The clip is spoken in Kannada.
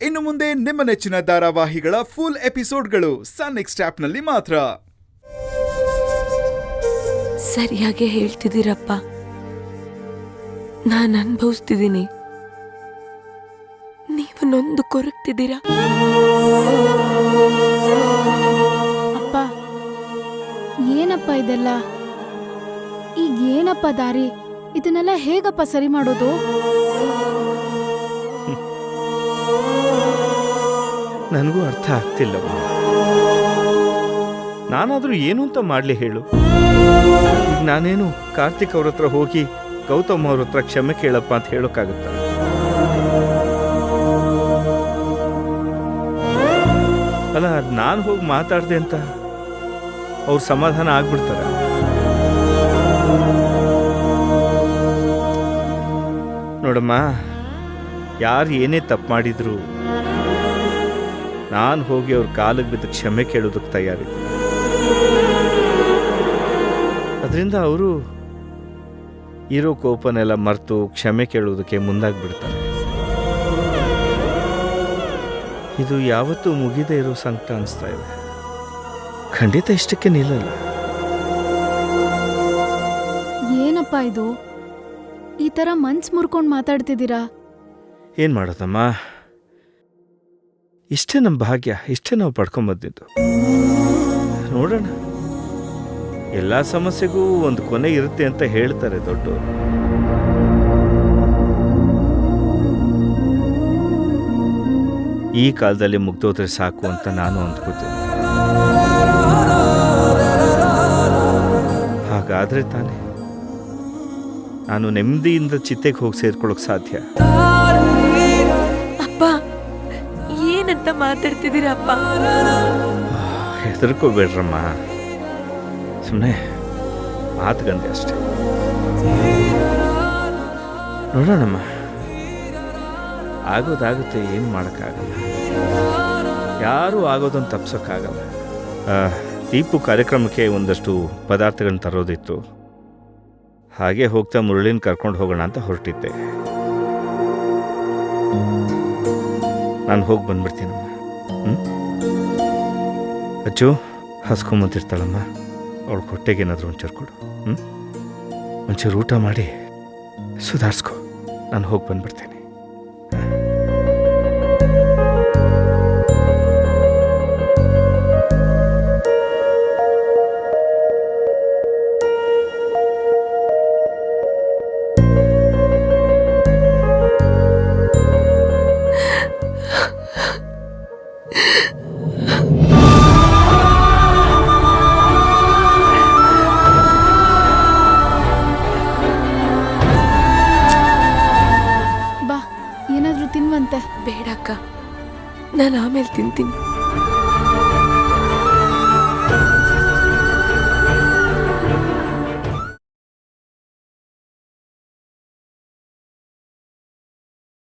ಇನ್ನು ಮುಂದೆ ನಿಮ್ಮ ನೆಚ್ಚಿನ ಧಾರಾವಾಹಿಗಳ ಫುಲ್ ಎಪಿಸೋಡ್ಗಳು ಸನ್ ನೆಕ್ಸ್ಟ್ ಆಪ್ನಲ್ಲಿ ಮಾತ್ರ. ಸರಿಯಾಗಿ ಹೇಳ್ತಿದ್ದೀರಪ್ಪ. ನಾನು ಅನುಭವಿಸ್ತಿದ್ದೀನಿ, ನೀವು ನೊಂದು ಕೊರಗ್ತಿದ್ದೀರಾ. ಅಪ್ಪ, ಏನಪ್ಪ ಇದೆಲ್ಲ? ಈಗ ಏನಪ್ಪ ದಾರಿ? ಇದನ್ನೆಲ್ಲ ಹೇಗಪ್ಪ ಸರಿ ಮಾಡೋದು? ನನಗೂ ಅರ್ಥ ಆಗ್ತಿಲ್ಲ. ನಾನಾದರೂ ಏನು ಅಂತ ಮಾಡಲಿ ಹೇಳು? ಈಗ ನಾನೇನು ಕಾರ್ತಿಕ್ ಅವ್ರ ಹತ್ರ ಹೋಗಿ ಗೌತಮ್ ಅವ್ರ ಹತ್ರ ಕ್ಷಮೆ ಕೇಳಪ್ಪ ಅಂತ ಹೇಳೋಕ್ಕಾಗತ್ತ? ಅಲ್ಲ, ನಾನು ಹೋಗಿ ಮಾತಾಡ್ದೆ ಅಂತ ಅವ್ರ ಸಮಾಧಾನ ಆಗ್ಬಿಡ್ತಾರೆ. ನೋಡಮ್ಮ, ಯಾರು ಏನೇ ತಪ್ಪು ಮಾಡಿದ್ರು ನಾನು ಹೋಗಿ ಅವ್ರ ಕಾಲಿಗೆ ಬಿದ್ದು ಕ್ಷಮೆ ಕೇಳೋದಕ್ಕೆ ತಯಾರಿದ್ದೆ. ಅದರಿಂದ ಅವರು ಇರೋ ಕೋಪನೆಲ್ಲ ಮರೆತು ಕ್ಷಮೆ ಕೇಳೋದಕ್ಕೆ ಮುಂದಾಗ್ಬಿಡ್ತಾರೆ. ಇದು ಯಾವತ್ತೂ ಮುಗಿದೇ ಇರೋ ಸಂಕಟ ಅನಿಸ್ತಾ ಇದೆ. ಖಂಡಿತ ಇಷ್ಟಕ್ಕೆ ನಿಲ್ಲಲ್ಲ. ಏನಪ್ಪ ಇದು? ಈ ಥರ ಮನ್ಸು ಮುರ್ಕೊಂಡು ಮಾತಾಡ್ತಿದ್ದೀರಾ? ಏನು ಮಾಡೋದಮ್ಮ, ಇಷ್ಟೇ ನಮ್ಮ ಭಾಗ್ಯ, ಇಷ್ಟೇ ನಾವು ಪಡ್ಕೊಂಬಂದಿದ್ದು. ನೋಡೋಣ, ಎಲ್ಲ ಸಮಸ್ಯೆಗೂ ಒಂದು ಕೊನೆ ಇರುತ್ತೆ ಅಂತ ಹೇಳ್ತಾರೆ ದೊಡ್ಡವರು. ಈ ಕಾಲದಲ್ಲಿ ಮುಗ್ದೋದ್ರೆ ಸಾಕು ಅಂತ ನಾನು ಅಂದ್ಕೋತೀನಿ. ಹಾಗಾದ್ರೆ ತಾನೆ ನಾನು ನೆಮ್ಮದಿಯಿಂದ ಚಿತೆಗೆ ಹೋಗಿ ಸೇರ್ಕೊಳ್ಳೋಕೆ ಸಾಧ್ಯ. ಅಪ್ಪ, ಏನಂತ ಮಾತಾಡ್ತಿದ್ದೀರಪ್ಪ? ಹೆದರ್ಕೋಬೇಡ್ರಮ್ಮ, ಸುಮ್ಮನೆ ಮಾತುಗಂದೆ ಅಷ್ಟೆ. ನೋಡೋಣಮ್ಮ, ಆಗೋದಾಗುತ್ತೆ, ಏನು ಮಾಡೋಕ್ಕಾಗಲ್ಲ. ಯಾರೂ ಆಗೋದನ್ನು ತಪ್ಸೋಕ್ಕಾಗಲ್ಲ. ದೀಪು ಕಾರ್ಯಕ್ರಮಕ್ಕೆ ಒಂದಷ್ಟು ಪದಾರ್ಥಗಳನ್ನ ತರೋದಿತ್ತು. ಹಾಗೆ ಹೋಗ್ತಾ ಮುರಳಿನ ಕರ್ಕೊಂಡು ಹೋಗೋಣ ಅಂತ ಹೊರಟಿದ್ದೆ. ನಾನು ಹೋಗಿ ಬಂದ್ಬಿಡ್ತೀನಮ್ಮ. ಅಜ್ಜು ಹಸ್ಕೊಂಬಂತಿರ್ತಾಳಮ್ಮ, ಅವಳು ಹೊಟ್ಟೆಗೆ ಏನಾದರೂ ಒಂಚೂರು ಕೊಡು. ಒಂಚೂರು ಊಟ ಮಾಡಿ ಸುಧಾರಿಸ್ಕೊ. ನಾನು ಹೋಗಿ ಬಂದ್ಬಿಡ್ತೇನೆ. ಬಾ, ಏನಾದ್ರೂ ತಿನ್ವಂತೆ. ಬೇಡಕ್ಕ, ನಾನು ಆಮೇಲೆ ತಿಂತೀನಿ.